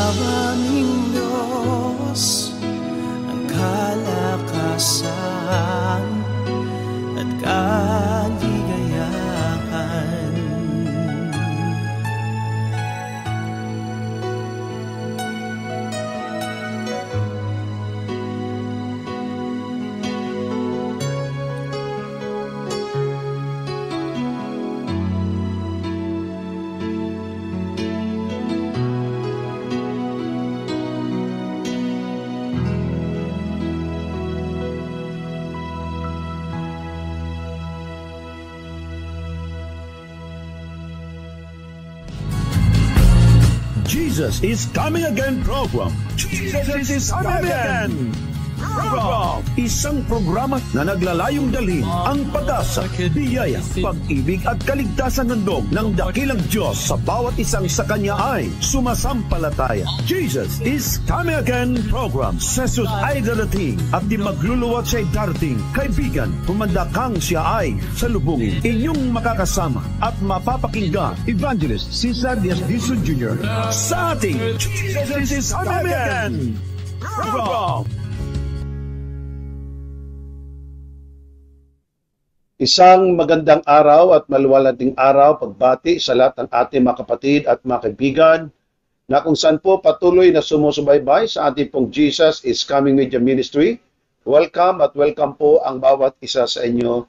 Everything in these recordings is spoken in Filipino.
aming Diyos ang kalakasan at kaligayahan. Jesus is Coming Again program. Jesus is Coming Again program. Isang programa na naglalayong dalhin ang pag-asa, biyaya, pag-ibig at kaligtasan ng dakilang Diyos sa bawat isang sa Kanya ay sumasampalataya. Jesus is Coming Again program. Si Jesus ay darating at di magluluwat siya'y darating. Kaibigan, kumanda kang siya ay salubungin. Inyong makakasama at mapapakinggan Evangelist Cesar Diaz-Dizon Jr. sa ating Jesus is Coming Again program. Isang magandang araw at maluwalhatiang araw pagbati sa lahat ng ating mga kapatid at mga kaibigan na kung saan po patuloy na sumusubaybay sa ating pong Jesus is Coming Media Ministry. Welcome at welcome po ang bawat isa sa inyo,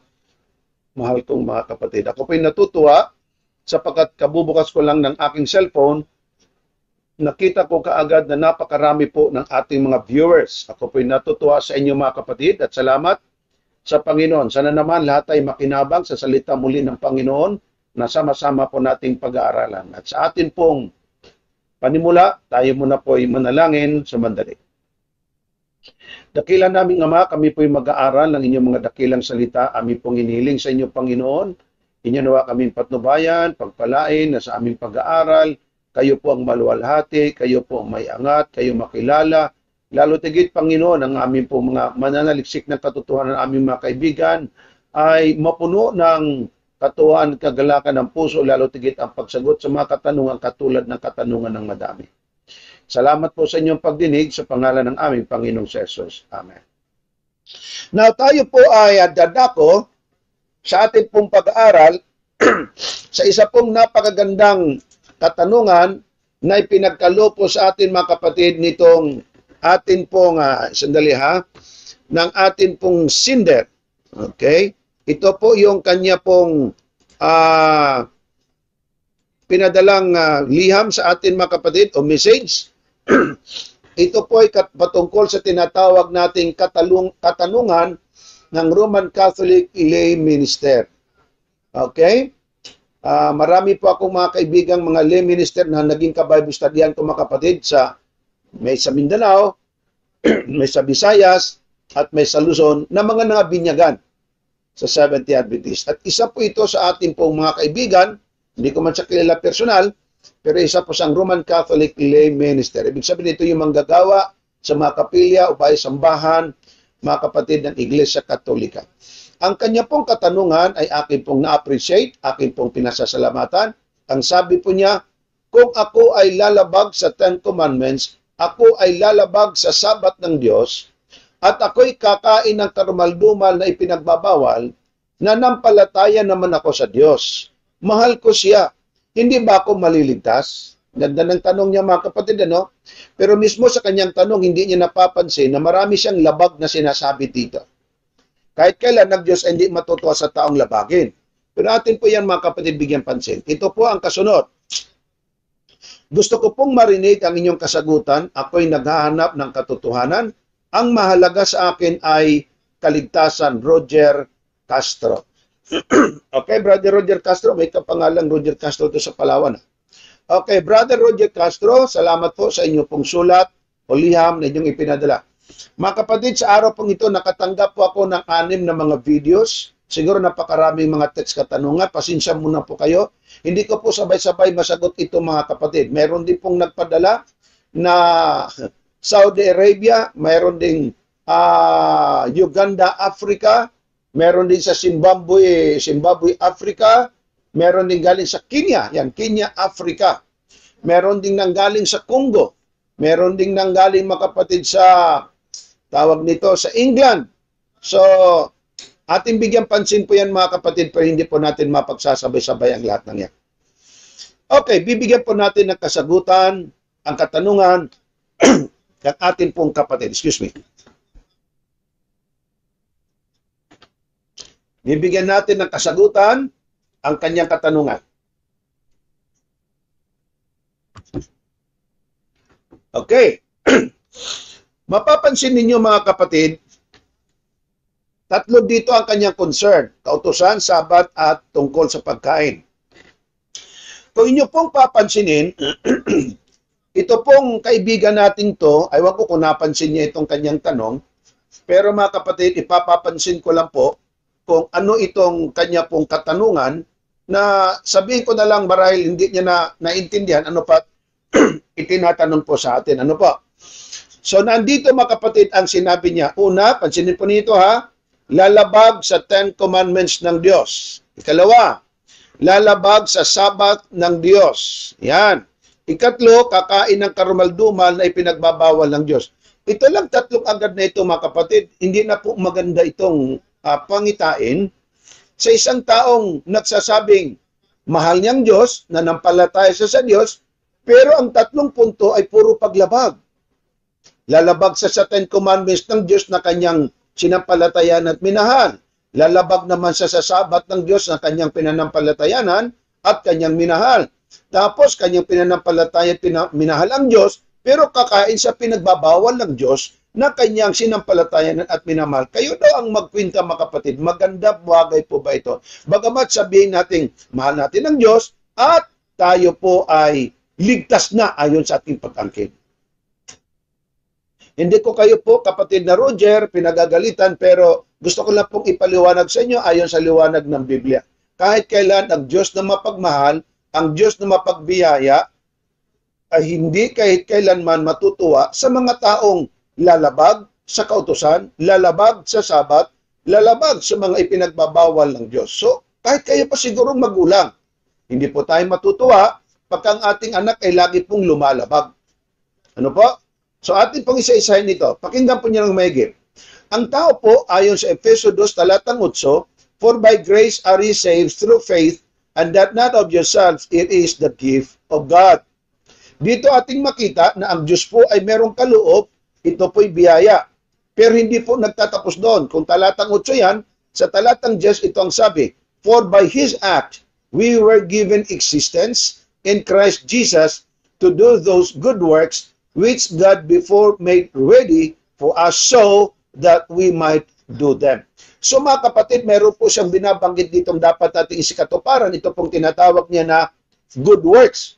mahal kong mga kapatid. Ako po'y natutuwa sapagkat kabubukas ko lang ng aking cellphone, nakita ko kaagad na napakarami po ng ating mga viewers. Ako po'y natutuwa sa inyo mga kapatid at salamat sa Panginoon. Sana naman lahat ay makinabang sa salita muli ng Panginoon na sama-sama po nating pag-aaralan. At sa atin pong panimula, tayo muna po ay manalangin sa mandali. Dakilan naming Ama, kami po ay mag-aaral ng inyong mga dakilang salita. Amin pong inihiling sa inyo, Panginoon. Inyo nawa kaming patnubayan, pagpalain na sa aming pag-aaral. Kayo po ang maluwalhati, kayo po ang may angat, kayo makilala. Lalo tigit, Panginoon, ang aming po mga mananaliksik ng katotohanan ng aming mga kaibigan ay mapuno ng katuwaan, kagalakan ng puso, lalo tigit ang pagsagot sa mga katanungan katulad ng katanungan ng madami. Salamat po sa inyong pagdinig sa pangalan ng aming Panginoong Jesus. Amen. Now, tayo po ay dadako sa ating pong pag-aaral sa isa pong napakagandang katanungan na ipinagkaloob po sa atin mga kapatid nitong atin pong, ng atin pong sinder. Okay? Ito po yung kanya pong pinadalang liham sa atin mga kapatid o message. Ito po ay patungkol sa tinatawag nating katanungan ng Roman Catholic lay minister. Okay? Marami po akong mga kaibigang mga lay minister na naging ka-Bible studyan ko mga kapatid may sa Mindanao, may sa Visayas, at may sa Luzon na mga nangabinyagan sa Seventh-day Adventist. At isa po ito sa ating pong mga kaibigan, hindi ko man siya kilala personal, pero isa po siyang Roman Catholic lay minister. Ibig sabihin ito yung manggagawa sa mga kapilya o bahay sambahan, mga kapatid ng Iglesia Katolika. Ang kanya pong katanungan ay akin pong na-appreciate, akin pong pinasasalamatan. Ang sabi po niya, kung ako ay lalabag sa Ten Commandments, ako ay lalabag sa Sabat ng Diyos, at ako'y kakain ng karumaldumal na ipinagbabawal, nanampalataya naman ako sa Diyos. Mahal ko siya. Hindi ba ako maliligtas? Ganda ng tanong niya mga kapatid, ano? Pero mismo sa kanyang tanong, hindi niya napapansin na marami siyang labag na sinasabi dito. Kahit kailan Diyos hindi matutuwa sa taong labagin. Pero atin po yan mga kapatid bigyan pansin. Ito po ang kasunod. Gusto ko pong marinig ang inyong kasagutan. Ako'y naghahanap ng katotohanan. Ang mahalaga sa akin ay kaligtasan. Roger Castro. Okay, Brother Roger Castro. May kapangalang Roger Castro ito sa Palawan. Okay, Brother Roger Castro, salamat po sa inyong pong sulat o liham na inyong ipinadala. Mga kapatid, sa araw pong ito, nakatanggap po ako ng 6 na mga videos. Siguro napakaraming mga text katanungan. Pasensya muna po kayo. Hindi ko po sabay-sabay masagot ito mga kapatid. Meron din pong nagpadala na Saudi Arabia, meron din Uganda, Africa, meron din sa Zimbabwe, Africa, meron din galing sa Kenya, yan, Kenya, Africa. Meron din nanggaling sa Congo, Meron ding nanggaling mga kapatid sa tawag nito sa England. So, ating bigyan pansin po yan mga kapatid, pero hindi po natin mapagsasabay-sabay ang lahat ng yan. Okay, bibigyan po natin ng kasagutan, ang katanungan ng atin pong kapatid. Excuse me. Bibigyan natin ng kasagutan ang kanyang katanungan. Okay. Mapapansin ninyo mga kapatid, tatlo dito ang kanyang concern. Kautusan, sabat, at tungkol sa pagkain. Kung inyo pong papansinin, ito pong kaibigan natin to, aywan ko kung napansin niya itong kanyang tanong, pero mga kapatid, ipapapansin ko lang po kung ano itong kanya pong katanungan na sabihin ko na lang marahil hindi niya na naintindihan ano pa itinatanong po sa atin. Ano po? So, nandito mga kapatid ang sinabi niya. Una, pansinin po nito ha, lalabag sa 10 Commandments ng Diyos. Ikalawa, lalabag sa Sabat ng Diyos. Yan. Ikatlo, kakain ng karumaldumal na ipinagbabawal ng Diyos. Ito lang tatlong agad na ito mga kapatid. Hindi na po maganda itong pangitain sa isang taong nagsasabing mahal niyang Diyos, nanampalataya siya sa Diyos, pero ang tatlong punto ay puro paglabag. Lalabag sa 10 Commandments ng Diyos na kanyang sinampalatayan at minahal. Lalabag naman siya sa Sabat ng Diyos na kanyang pinanampalatayanan at kanyang minahal. Tapos kanyang pinanampalataya at minahal ang Diyos, pero kakain sa pinagbabawal ng Diyos na kanyang sinampalatayanan at minamahal. Kayo daw ang magkwinta mga kapatid. Maganda bagay po ba ito? Bagamat sabihin natin, mahal natin ang Diyos at tayo po ay ligtas na ayon sa ating pag-angkin. Hindi ko kayo po, kapatid na Roger, pinagagalitan, pero gusto ko lang pong ipaliwanag sa inyo ayon sa liwanag ng Biblia. Kahit kailan ang Diyos na mapagmahal, ang Diyos na mapagbiyaya, ay hindi kahit kailanman matutuwa sa mga taong lalabag sa kautusan, lalabag sa Sabat, lalabag sa mga ipinagbabawal ng Diyos. So, kahit kayo pa sigurong magulang, hindi po tayo matutuwa pagka ang ating anak ay lagi pong lumalabag. Ano po? So, atin pong isa-isahin nito. Pakinggan po niyo ng maigi. Ang tao po, ayon sa Efeso 2, talatang 8, for by grace are ye saved through faith, and that not of yourselves, it is the gift of God. Dito ating makita na ang Diyos po ay merong kaloob, ito po'y biyaya. Pero hindi po nagtatapos doon. Kung talatang 8 yan, sa talatang 10 ito ang sabi, for by His act, we were given existence in Christ Jesus to do those good works which God before made ready for us so that we might do them. So mga kapatid, meron po siyang binabanggit ditong dapat nating isikatuparan. Ito pong tinatawag niya na good works.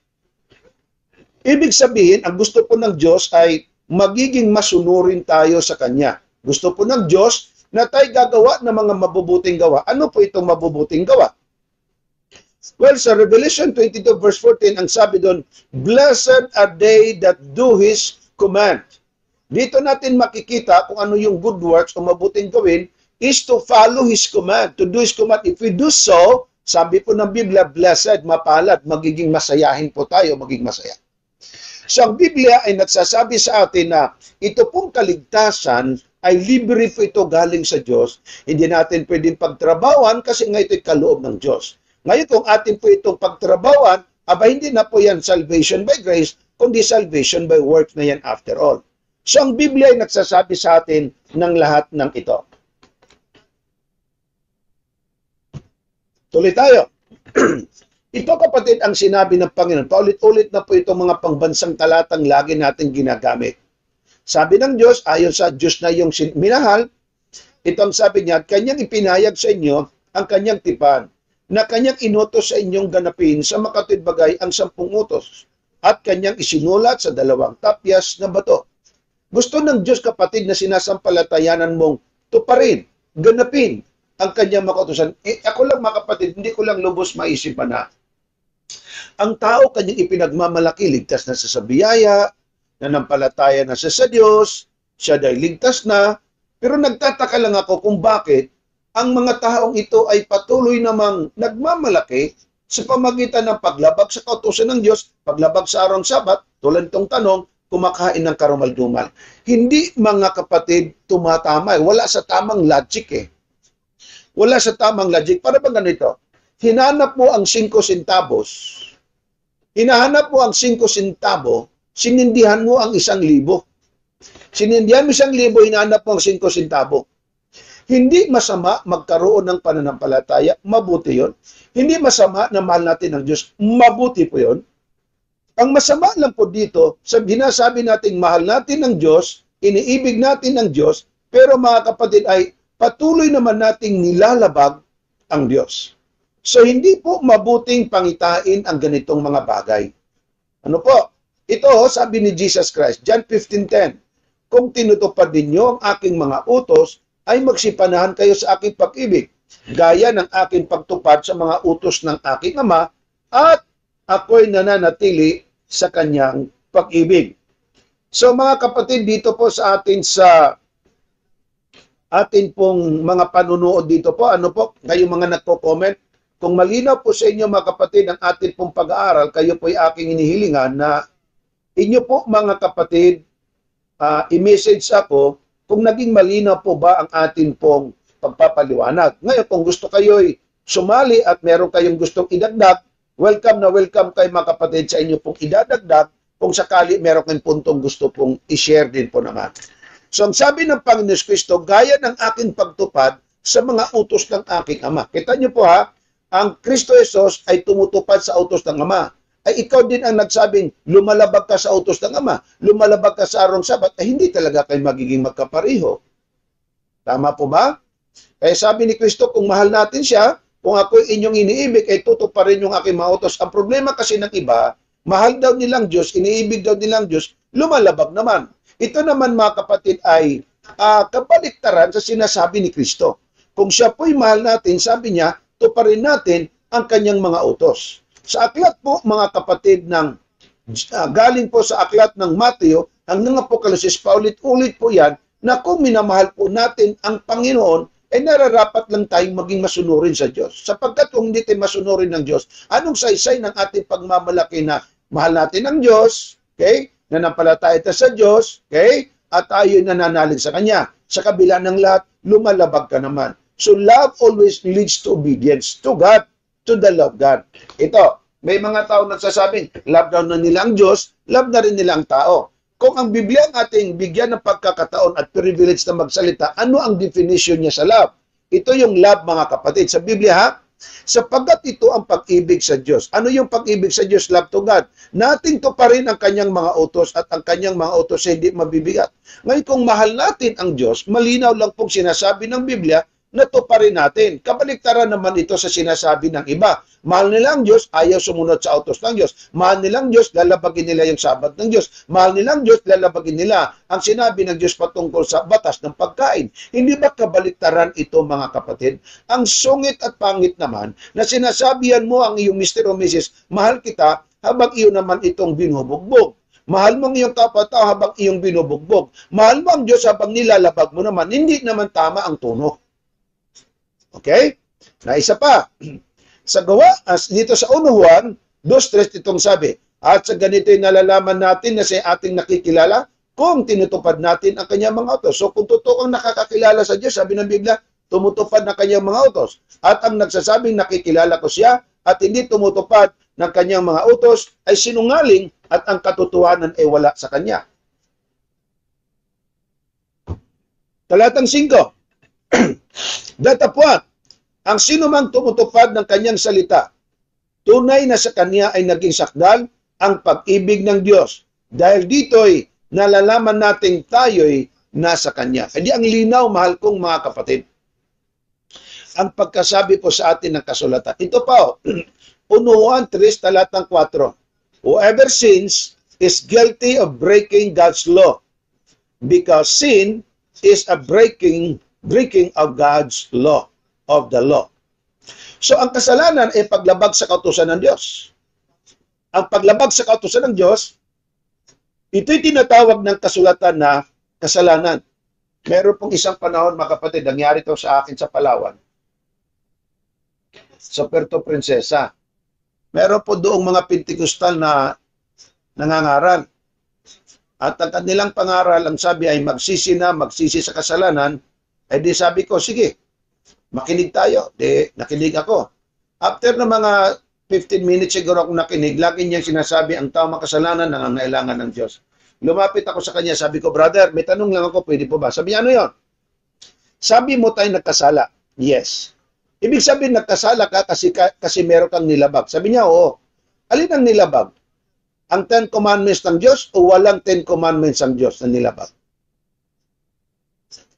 Ibig sabihin, ang gusto po ng Diyos ay magiging masunurin tayo sa Kanya. Gusto po ng Diyos na tayo gagawa ng mga mabubuting gawa. Ano po itong mabubuting gawa? Well, sa Revelation 22 verse 14, ang sabi doon, blessed are they that do His command. Dito natin makikita kung ano yung good works o mabuting gawin is to follow His command, to do His command. If we do so, sabi po ng Biblia, blessed, mapalad, magiging masayahin po tayo, magiging masaya. So ang Biblia ay nagsasabi sa atin na ito pong kaligtasan ay libre po ito galing sa Diyos. Hindi natin pwedeng pagtrabawan kasi nga ito'y kaloob ng Diyos. Ngayon kung atin po itong pagtrabawan, aba hindi na po yan salvation by grace, kundi salvation by works na yan after all. So ang Biblia ay nagsasabi sa atin ng lahat ng ito. Tuloy tayo. Ito kapatid ang sinabi ng Panginoon. Paulit-ulit na po itong mga pangbansang talatang lagi natin ginagamit. Sabi ng Diyos, ayon sa Diyos na yung minahal, ito ang sabi niya, kanyang ipinayag sa inyo ang kanyang tipan, na kanyang inutos sa inyong ganapin sa makatwid-bagay ang 10 utos, at kanyang isinulat sa 2 tapyas na bato. Gusto ng Diyos kapatid na sinasampalatayanan mong tuparin, ganapin ang kanyang makautusan. Ako lang mga kapatid, hindi ko lang lubos maisipan na ang tao kanyang ipinagmamalaki, ligtas na sa biyaya, nanampalataya na sa Diyos, siya dahil ligtas na, pero nagtataka lang ako kung bakit ang mga taong ito ay patuloy namang nagmamalaki sa pamagitan ng paglabag sa kautusan ng Diyos, paglabag sa araw ng Sabat, tulad itong tanong, kumakain ng karumal-dumal. Hindi, mga kapatid, tumatama. Wala sa tamang logic eh. Wala sa tamang logic. Para bang ganito? Hinahanap mo ang 5 centavos. Hinahanap mo ang 5 centavo, sinindihan mo ang 1,000. Sinindihan mo 1,000, hinahanap mo ang 5 centavo. Hindi masama magkaroon ng pananampalataya, mabuti yon. Hindi masama na mahal natin ang Diyos, mabuti po yon. Ang masama lang po dito, sa binasabi natin mahal natin ang Diyos, iniibig natin ang Diyos, pero mga kapatid ay patuloy naman nating nilalabag ang Diyos. So hindi po mabuting pangitain ang ganitong mga bagay. Ano po? Ito, sabi ni Jesus Christ, John 15:10, kung tinutupad ninyo ang aking mga utos, ay magsipanahan kayo sa aking pag-ibig, gaya ng aking pagtupad sa mga utos ng aking Ama, at ako'y nananatili sa kanyang pag-ibig. So mga kapatid, dito po sa atin pong mga panunood dito po, ano po, kayong mga nagko-comment, kung malinaw po sa inyo mga kapatid ang atin pong pag-aaral, kayo po ay aking inihilingan na inyo po mga kapatid, i-message ako kung naging malinaw po ba ang atin pong pagpapaliwanag. Ngayon, kung gusto kayo'y sumali at meron kayong gustong idagdag, welcome na welcome kayo mga kapatid sa inyo pong idadagdag kung sakali meron kayong puntong gusto pong i-share din po naman. So, ang sabi ng Panginoon Kristo, gaya ng aking pagtupad sa mga utos ng aking Ama. Kita niyo po ha, ang Kristo Jesus ay tumutupad sa utos ng Ama. Ay ikaw din ang nagsabing lumalabag ka sa utos ng Ama, lumalabag ka sa araw ng Sabat, ay hindi talaga kayo magiging magkapareho. Tama po ba? Kaya sabi ni Kristo, kung mahal natin siya, kung ako inyong iniibig, ay tutuparin yung aking mga utos. Ang problema kasi ng iba, mahal daw nilang Diyos, iniibig daw nilang Diyos, lumalabag naman. Ito naman mga kapatid ay kabaliktaran sa sinasabi ni Kristo. Kung siya po'y mahal natin, sabi niya, tuparin natin ang kanyang mga utos. Sa aklat po, mga kapatid, galing po sa aklat ng Mateo, hanggang Apokalisis, paulit-ulit po yan, na kung minamahal po natin ang Panginoon, ay nararapat lang tayong maging masunurin sa Diyos. Sapagkat kung hindi tayo masunurin ng Diyos, anong saysay ng ating pagmamalaki na mahal natin ang Diyos, okay? Nanampalataya tayo sa Diyos, okay? At tayo nananalig sa Kanya. Sa kabila ng lahat, lumalabag ka naman. So love always leads to obedience to God, to the love God. Ito, may mga tao nagsasabing, love daw na nila ang Diyos, love na rin nila ang tao. Kung ang Biblia ang ating bigyan ng pagkakataon at privilege na magsalita, ano ang definition niya sa love? Ito yung love, mga kapatid. Sa Biblia, ha? Sapagkat ito ang pag-ibig sa Diyos. Ano yung pag-ibig sa Diyos? Love to God. Natin to pa rin ang kanyang mga utos at ang kanyang mga utos ay hindi mabibigat. Ngayon, kung mahal natin ang Diyos, malinaw lang pong sinasabi ng Biblia, na to pa rin natin. Kabaliktaran naman ito sa sinasabi ng iba. Mahal nila ang Diyos, ayaw sumunod sa utos ng Diyos. Mahal nilang Diyos, lalabagin nila yung sabat ng Diyos. Mahal nilang Diyos, lalabagin nila ang sinabi ng Diyos patungkol sa batas ng pagkain. Hindi ba kabaliktaran ito, mga kapatid? Ang sungit at pangit naman na sinasabihan mo ang iyong Mr. o Mrs. Mahal kita, habang iyo naman itong binubugbog. Mahal mo ang iyong kapatao habang iyong binubugbog. Mahal mo ang Diyos habang nilalabag mo naman. Hindi naman tama ang tono. Okay? Na isa pa, sa gawa, dito sa 1 Juan, 2:3 itong sabi, at sa ganito'y nalalaman natin na sa ating nakikilala kung tinutupad natin ang kanyang mga utos. So kung totoo kang nakakakilala sa Diyos, sabi ng Biblia, tumutupad ng kanyang mga utos. At ang nagsasabing nakikilala ko siya at hindi tumutupad ng kanyang mga utos ay sinungaling at ang katotohanan ay wala sa kanya. Talatang 5. Datapwat, ang sinumang tumutupad ng kanyang salita, tunay na sa kanya ay naging sakdal ang pag-ibig ng Diyos. Dahil dito'y nalalaman nating tayo'y nasa kanya. Hindi ang linaw, mahal kong mga kapatid. Ang pagkasabi po sa atin ng kasulatan. Ito pa, 1 Juan 3, talatang 4. Whoever sins is guilty of breaking God's law, because sin is a breaking of God's law, of the law. So, ang kasalanan ay paglabag sa kautusan ng Diyos. Ang paglabag sa kautusan ng Diyos, ito'y tinatawag ng kasulatan na kasalanan. Meron pong isang panahon, mga kapatid, nangyari ito sa akin sa Palawan, sa Puerto Princesa. Meron po doong mga Pentecostal na nangangaral. at ang kanilang pangaral, ang sabi ay magsisi sa kasalanan, ay di sabi ko, sige, makinig tayo. Di, nakinig ako. After na mga 15 minutes siguro akong nakinig, lagi niyang sinasabi, ang tao makasalanan, nangangailangan ng Diyos. Lumapit ako sa kanya, sabi ko, brother, may tanong lang ako, pwede po ba? Sabi niya, ano yun? Sabi mo tayo nagkasala. Yes. Ibig sabihin, nagkasala ka kasi meron kang nilabag. Sabi niya, oo. Alin ang nilabag? Ang 10 Commandments ng Diyos o walang 10 Commandments ng Diyos na nilabag?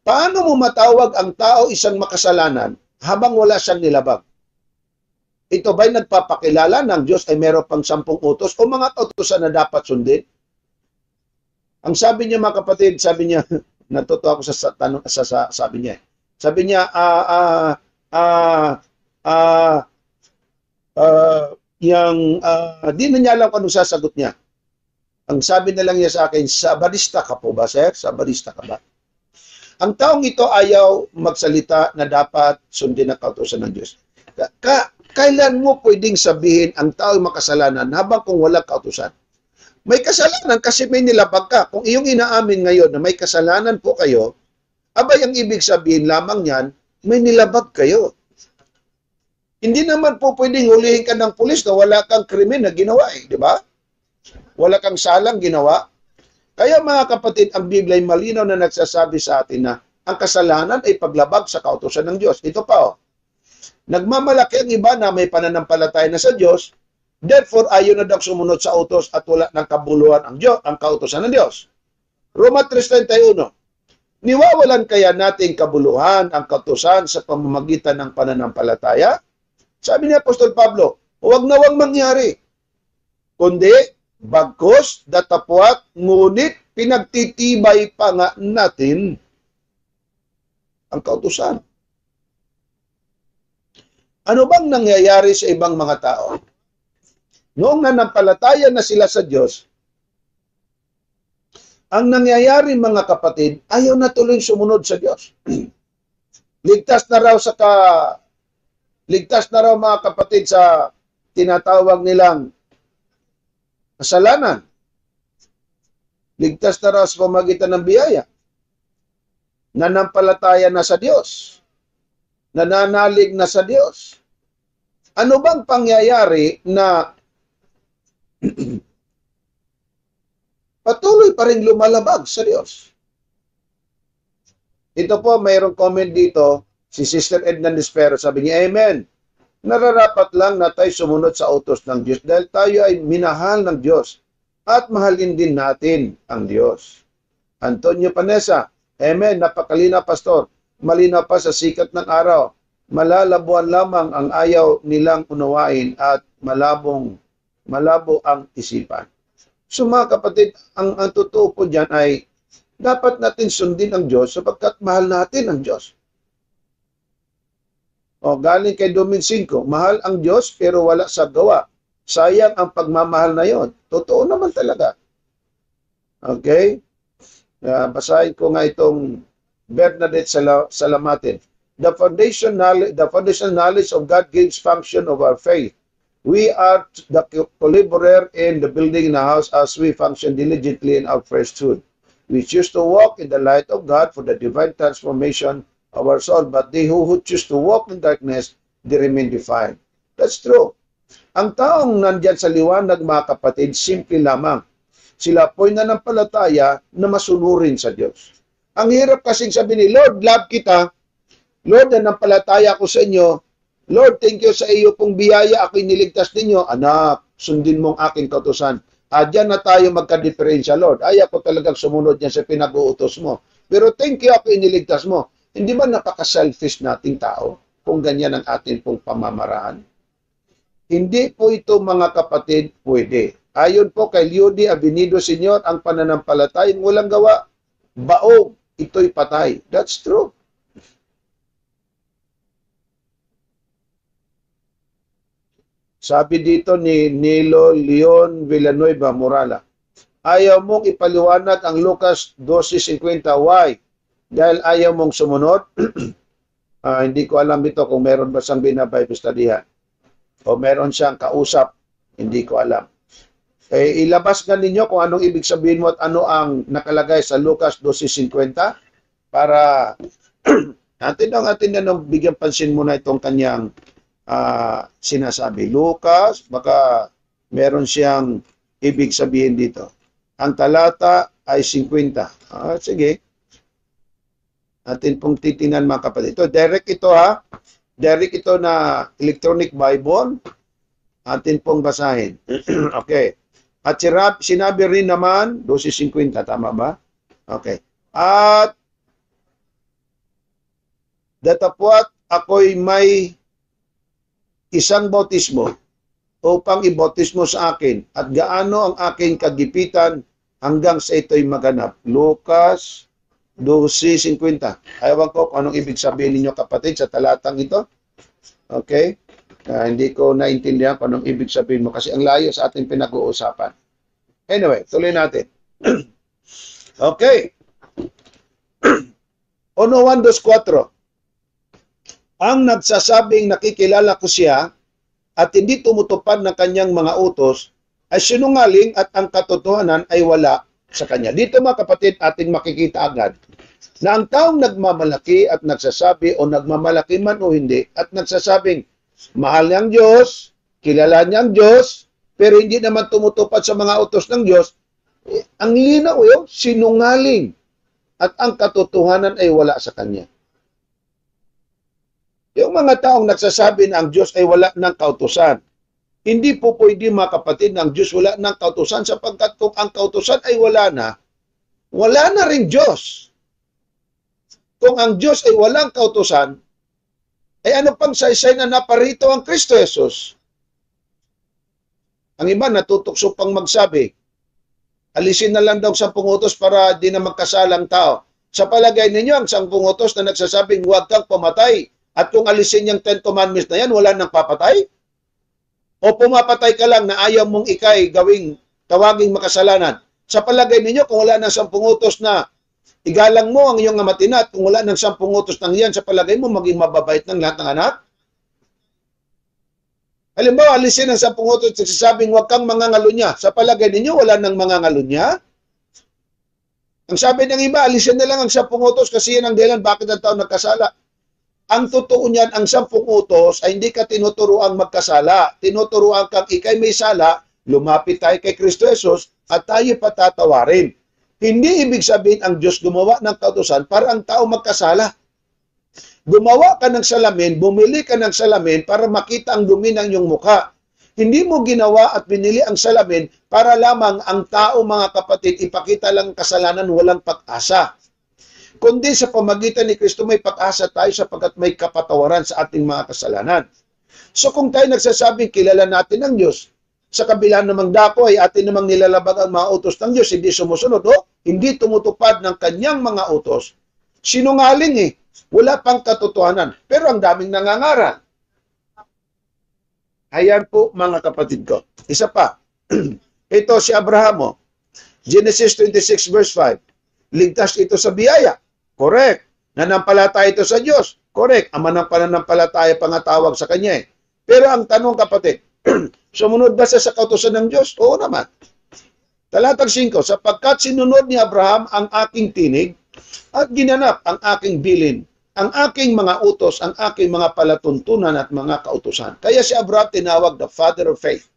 Paano mo matawag ang tao isang makasalanan habang wala siyang nilabag? Ito ba'y nagpapakilala ng Diyos ay meron pang 10 utos o mga utosan na dapat sundin? Ang sabi niya mga kapatid, sabi niya, natuto ako sa tanong, sabi niya. Sabi niya, di na niya alam kung anong sasagot niya. Ang sabi na lang niya sa akin, sabarista ka po ba, sir? Sabarista ka ba? Ang taong ito ayaw magsalita na dapat sundin ang kautusan ng Diyos. Kailan mo pwedeng sabihin ang tao'y makasalanan habang kung walang kautusan? May kasalanan kasi may nilabag ka. Kung iyong inaamin ngayon na may kasalanan po kayo, abay ang ibig sabihin lamang yan, may nilabag kayo. Hindi naman po pwedeng hulihin ka ng pulis na wala kang krimen na ginawa di ba? Wala kang salang ginawa. Kaya mga kapatid, ang Biblia ay malinaw na nagsasabi sa atin na ang kasalanan ay paglabag sa kautusan ng Diyos. Ito pa nagmamalaki ang iba na may pananampalataya na sa Diyos, therefore ayaw na daw sumunod sa utos at wala ng kabuluhan ang Diyos, ang kautusan ng Diyos. Roma 3:31, niwawalan kaya nating kabuluhan ang kautusan sa pamamagitan ng pananampalataya? Sabi ni Apostol Pablo, huwag na wang mangyari, kundi bagkus, datapwat, ngunit pinagtitibay pa nga natin ang kautusan. Ano bang nangyayari sa ibang mga tao? Noong nanampalataya na sila sa Diyos, ang nangyayari mga kapatid, ayaw na tuloy sumunod sa Diyos. Ligtas na raw mga kapatid sa tinatawag nilang kasalanan. Ligtas na raw sa pamagitan ng biyaya. Nanampalataya na sa Diyos. Nananalig na sa Diyos. Ano bang pangyayari na patuloy pa rin lumalabag sa Diyos? Ito po, mayroong comment dito, si Sister Edna Nispero, sabi niya, Amen. Nararapat lang na tayo sumunod sa utos ng Diyos dahil tayo ay minahal ng Diyos at mahalin din natin ang Diyos. Antonio Panesa, Amen. Napakalina, Pastor. Malinaw pa sa sikat ng araw. Malalabuan lamang ang ayaw nilang unawain at malabo ang isipan. So mga kapatid, ang totoo po dyan ay dapat natin sundin ang Diyos sapagkat mahal natin ang Diyos. Galing kay Domin 5, mahal ang Diyos pero wala sa gawa. Sayang ang pagmamahal na yon. Totoo naman talaga. Okay? Basahin ko nga itong Bernadette Salamatin. The foundational knowledge of God gives function of our faith. We are the collaborator in the building in the house as we function diligently in our priesthood. We choose to walk in the light of God for the divine transformation of our soul, but they who choose to walk in darkness, they remain defiled. That's true. Ang taong nandyan sa liwanag, mga kapatid, simple lamang. Sila po'y nanampalataya na masunurin sa Diyos. Ang hirap kasing sabi ni Lord, love kita. Lord, nanampalataya ko sa inyo. Lord, thank you sa iyo pong biyaya, ako'y niligtas ninyo. Anak, sundin mong aking kautusan. Diyan na tayo magka-diferensya, Lord. Ay, ako talagang sumunod niya sa pinag-uutos mo. Pero thank you, ako'y niligtas mo. Hindi ba napaka-selfish nating tao kung ganyan ang atin pong pamamaraan? Hindi po ito, mga kapatid, pwede. Ayon po kay Liudi Avenido Sr., ang pananampalatayang walang gawa, baog, ito'y patay. That's true. Sabi dito ni Nilo Leon Villanueva Morala, ayaw mong ipaliwanag ang Lucas 12:50. Why? Dahil ayaw mong sumunod? Hindi ko alam ito kung meron ba siyang binabible studyhan o meron siyang kausap. Hindi ko alam. Ilabas nga ninyo kung anong ibig sabihin mo at ano ang nakalagay sa Lucas 12:50 para atin na bigyan pansin muna itong kanyang sinasabi. Lucas, baka meron siyang ibig sabihin dito. Ang talata ay 50. Sige. Atin pong titingnan mga kapatid. Ito, direct ito ha. Direct ito na electronic Bible. Atin pong basahin. Okay. At sinabi rin naman, 12:50, tama ba? Okay. At datapwat ako'y may isang bautismo upang ibautismo sa akin at gaano ang aking kagipitan hanggang sa ito'y maganap. Lucas 12:50. Ayawan ko kung anong ibig sabihin ninyo kapatid sa talatang ito. Okay? Hindi ko naintindihan kung anong ibig sabihin mo kasi ang layo sa ating pinag-uusapan. Anyway, tuloy natin. Okay. 1:4. Ang nagsasabing nakikilala ko siya at hindi tumutupad ng kanyang mga utos ay sinungaling at ang katotohanan ay wala sa kanya. Dito mga kapatid, ating makikita agad na ang taong nagmamalaki at nagsasabi o nagmamalaki man o hindi at nagsasabing mahal niya ang Diyos, kilala niya ang Diyos, pero hindi naman tumutupad sa mga utos ng Diyos, ang linaw yun, sinungaling at ang katotohanan ay wala sa kanya. Yung mga taong nagsasabi na ang Diyos ay wala ng kautusan, hindi po pwede mga kapatid na ang Diyos wala ng kautusan sapagkat kung ang kautusan ay wala na rin Diyos. Kung ang Diyos ay walang kautusan, ay ano pang saysay na naparito ang Kristo Jesus? Ang iba natutokso pang magsabi, alisin na lang daw 10 utos para di na magkasalang tao. Sa palagay ninyo, ang 10 utos na nagsasabing huwag kang pumatay at kung alisin yung 10 commandments na yan, wala nang papatay? O pumapatay ka lang na ayaw mong ikay tawaging makasalanan? Sa palagay ninyo, kung wala nang 10 utos na igalang mo ang iyong ama at ina, kung wala ng 10 utos ng iyan, sa palagay mo maging mababait ng lahat ng anak? Halimbawa, alisin ang 10 utos at sasabing huwag kang mangangalunya. Sa palagay ninyo, wala nang mangangalunya? Ang sabi ng iba, alisin na lang ang 10 utos kasi yan ang dahilan bakit ang tao nagkasala. Ang totoo niyan, ang 10 utos ay hindi ka tinuturuang magkasala. Tinuturuan kang ikay may sala, lumapit tayo kay Kristo Jesus at tayo patatawarin. Hindi ibig sabihin ang Diyos gumawa ng kautusan para ang tao magkasala. Gumawa ka ng salamin, bumili ka ng salamin para makita ang dumi ng iyong mukha. Hindi mo ginawa at binili ang salamin para lamang ang tao, mga kapatid, ipakita lang kasalanan, walang pag-asa. Kundi sa pamagitan ni Kristo may pag-asa tayo sapagkat may kapatawaran sa ating mga kasalanan. So kung tayo nagsasabing kilala natin ang Diyos, sa kabila namang dako ay atin namang nilalabag ang mga utos ng Diyos, hindi sumusunod o hindi tumutupad ng kanyang mga utos, sinungaling wala pang katotohanan. Pero ang daming nangangaral. Ayan po mga kapatid ko. Isa pa, ito si Abraham, Genesis 26 verse 5, ligtas ito sa biyaya. Correct. Nanampalataya ito sa Diyos. Correct. Ama ng pananampalataya pangatawag sa kanya. Pero ang tanong kapatid, sumunod ba siya sa kautusan ng Diyos? Oo naman. Talatang 5, sapagkat sinunod ni Abraham ang aking tinig at ginanap ang aking bilin, ang aking mga utos, ang aking mga palatuntunan at mga kautusan. Kaya si Abraham tinawag the father of faith.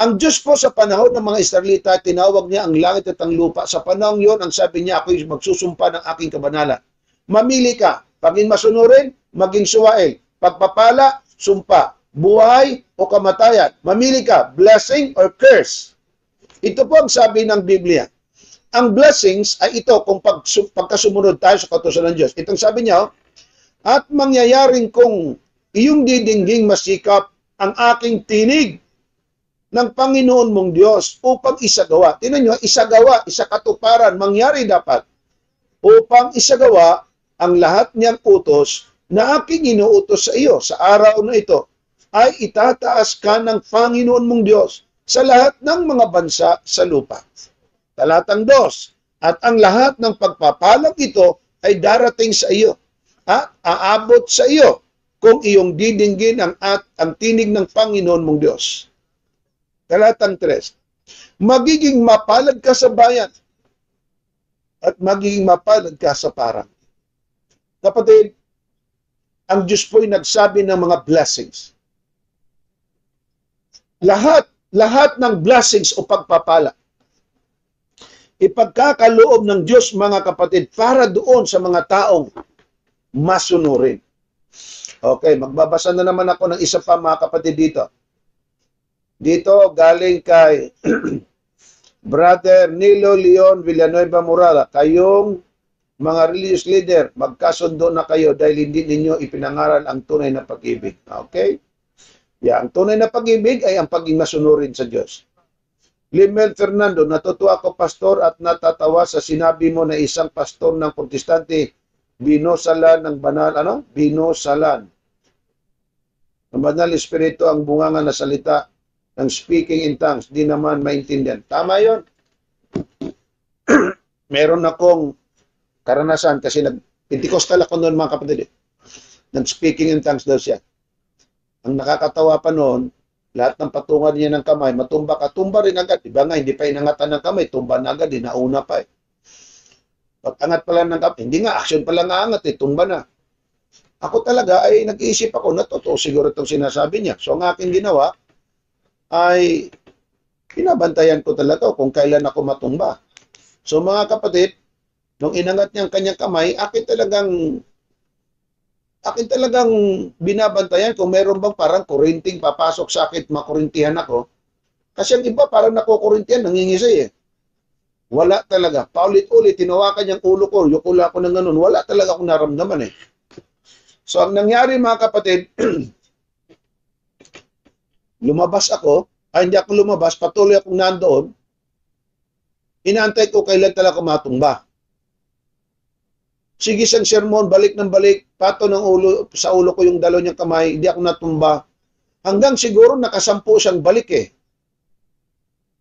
Ang Diyos po sa panahon ng mga Israelita, tinawag niya ang langit at ang lupa. Sa panahon yon, ang sabi niya, ako'y magsusumpa ng aking kabanalan. Mamili ka, paging masunurin, maging suwail, pagpapala, sumpa, buhay o kamatayan. Mamili ka, blessing or curse. Ito po ang sabi ng Biblia. Ang blessings ay ito kung pagkasumunod tayo sa kautusan ng Diyos. Itong sabi niya, at mangyayaring kung iyong didingging masikap ang aking tinig ng Panginoon mong Diyos upang isagawa. Tingnan nyo, isagawa, isakatuparan, mangyari dapat upang isagawa ang lahat niyang utos na aking inuutos sa iyo sa araw na ito ay itataas ka ng Panginoon mong Diyos sa lahat ng mga bansa sa lupa. Talatang 2, at ang lahat ng pagpapalang ito ay darating sa iyo at aabot sa iyo kung iyong didinggin ang tinig ng Panginoon mong Diyos. Talatang 3, Magiging mapalad ka sa bayan at magiging mapalad ka sa parang. Kapatid, ang Diyos po'y nagsabi ng mga blessings. Lahat ng blessings o pagpapala, ipagkakaloob ng Diyos, mga kapatid, para doon sa mga taong masunurin. Okay, magbabasa na naman ako ng isa pa, mga kapatid, dito. Dito, galing kay Brother Nilo Leon Villanueva Murala. Kayong mga religious leader, magkasundo na kayo dahil hindi ninyo ipinangaral ang tunay na pag-ibig. Okay? Ang tunay na pag-ibig ay ang pagiging masunurin sa Diyos. Limel Fernando, natutuwa ako, pastor, at natatawa sa sinabi mo na isang pastor ng protestante binosalan ng banal, binosalan ng banal espiritu ang bunganga na salita ng speaking in tongues. Di naman maintindihan. Tama yon. Meron akong karanasan kasi nag-Pentecostal ako noon, mga kapatid. Nag-speaking in tongues daw siya. Ang nakakatawa pa noon, lahat ng patungan niya ng kamay, matumba ka, tumba rin agad. Diba nga, hindi pa inangatan ng kamay, tumba na agad, nauna pa eh. Pag angat pa lang ng kamay, hindi nga, action pa lang angat tumba na. Ako talaga ay nag-iisip ako na totoo siguro itong sinasabi niya. So ang aking ginawa ay pinabantayan ko talaga kung kailan ako matumba. So mga kapatid, nung inangat niya ang kanyang kamay, akin talagang binabantayan kung meron bang parang kurinting papasok sa akin, makurintihan ako. Kasi ang iba parang nakukurintihan, nangingisay eh. Wala talaga. Paulit-ulit, tinawakan niyang ulo ko, yukula ko ng ganun. Wala talaga akong naramdaman eh. So ang nangyari, mga kapatid, lumabas ako, hindi ako lumabas, patuloy akong nandoon, inaantay ko kailan talaga matumba. Sige sang sermon, balik ng balik, pato ng ulo, sa ulo ko yung dalaw niyang kamay, hindi ako natumba. Hanggang siguro nakasampu siyang balik eh.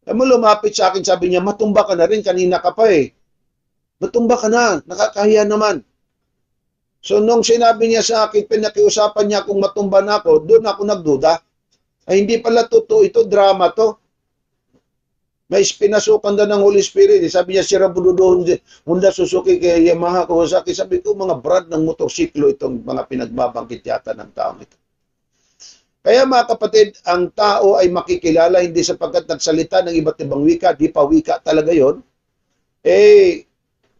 Kaya lumapit sa akin, sabi niya, matumba ka na rin, kanina ka pa eh. Matumba ka na, nakakahiya naman. So nung sinabi niya sa akin, pinakiusapan niya kung matumba na ako, doon ako nagduda. Ay hindi pala totoo, ito drama to. May pinasukan na ng Holy Spirit. Sabi niya, sira bududo Honda Suzuki kay Yamaha Kawasaki. Sabi ko, mga brand ng motorsiklo itong mga pinagbabangkit yata ng taong ito. Kaya mga kapatid, ang tao ay makikilala hindi sapagkat nagsalita ng iba't ibang wika, di pa wika talaga yon.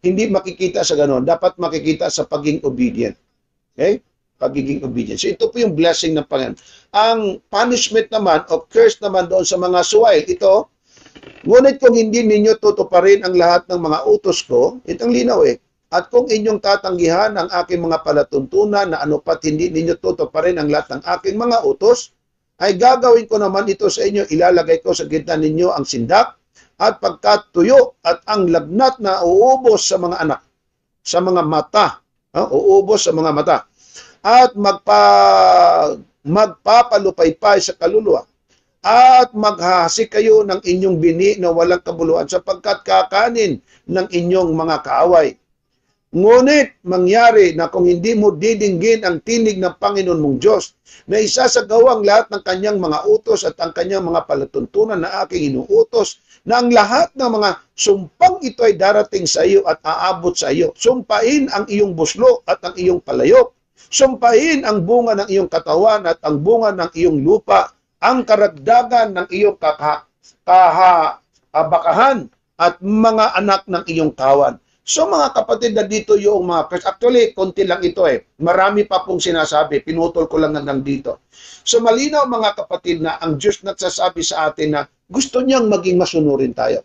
Hindi makikita sa ganon. Dapat makikita sa pagiging obedient. Okay? Pagiging obedient. So ito po yung blessing ng Panginoon. Ang punishment naman o curse naman doon sa mga suwail, ito, ngunit kung hindi ninyo tutuparin ang lahat ng mga utos ko, itong linaw eh, at kung inyong tatanggihan ang aking mga palatuntunan na anupat hindi ninyo tutuparin ang lahat ng aking mga utos, ay gagawin ko naman ito sa inyo, ilalagay ko sa gitna ninyo ang sindak at pagkatuyo at ang lagnat na uubos sa mga anak, sa mga mata, uubos sa mga mata, at magpapalupaypay sa kaluluwa, at maghahasik kayo ng inyong bini na walang kabuluhan sapagkat kakanin ng inyong mga kaaway. Ngunit mangyari na kung hindi mo didinggin ang tinig ng Panginoon mong Diyos na isasagawa ang lahat ng kanyang mga utos at ang kanyang mga palatuntunan na aking inuutos, na ang lahat ng mga sumpang ito ay darating sa iyo at aabot sa iyo. Sumpain ang iyong buslo at ang iyong palayok. Sumpain ang bunga ng iyong katawan at ang bunga ng iyong lupa, ang karagdagan ng iyong kabakahan at mga anak ng iyong kawan. So mga kapatid, na dito yung mga curse. Actually, konti lang ito eh. Marami pa pong sinasabi. Pinutol ko lang hanggang dito. So malinaw mga kapatid na ang Diyos nagsasabi sa atin na gusto niyang maging masunurin tayo.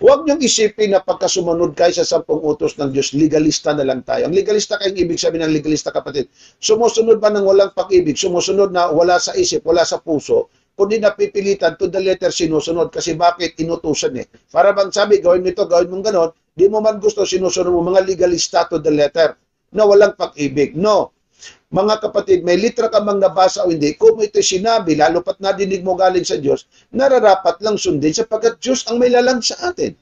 Huwag niyong isipin na pagka sumunod kayo sa 10 utos ng Diyos, legalista na lang tayo. Ang legalista kayong ibig sabihin ng legalista, kapatid. Sumusunod ba ng walang pag-ibig? Sumusunod na wala sa isip, wala sa puso? Kundi napipilitan to the letter sinusunod. Kasi bakit? Inutusan eh. Para bang sabi, gawin mo ito, gawin mong ganon, di mo man gusto sinusunod mo, mga legalista to the letter na walang pag-ibig. No. Mga kapatid, may litra ka mang nabasa o hindi, kung ito sinabi, lalo pat nadinig mo galing sa Diyos, nararapat lang sundin sapagkat Diyos ang may lalang sa atin.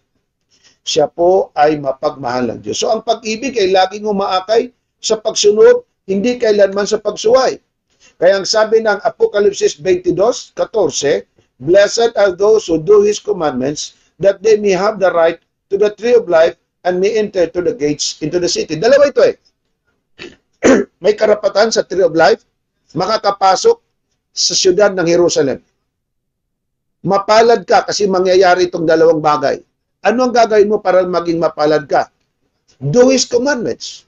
Siya po ay mapagmahal ng Diyos. So ang pag-ibig ay laging umaakay sa pagsunod, hindi kailanman sa pagsuway. Kaya ang sabi ng Apokalipsis 22:14, Blessed are those who do His commandments, that they may have the right to the tree of life and may enter to the gates into the city. Dalawa ito eh. May karapatan sa tree of life, makakapasok sa siyudad ng Jerusalem. Mapalad ka kasi mangyayari itong dalawang bagay. Ano ang gagawin mo para maging mapalad ka? Do His commandments.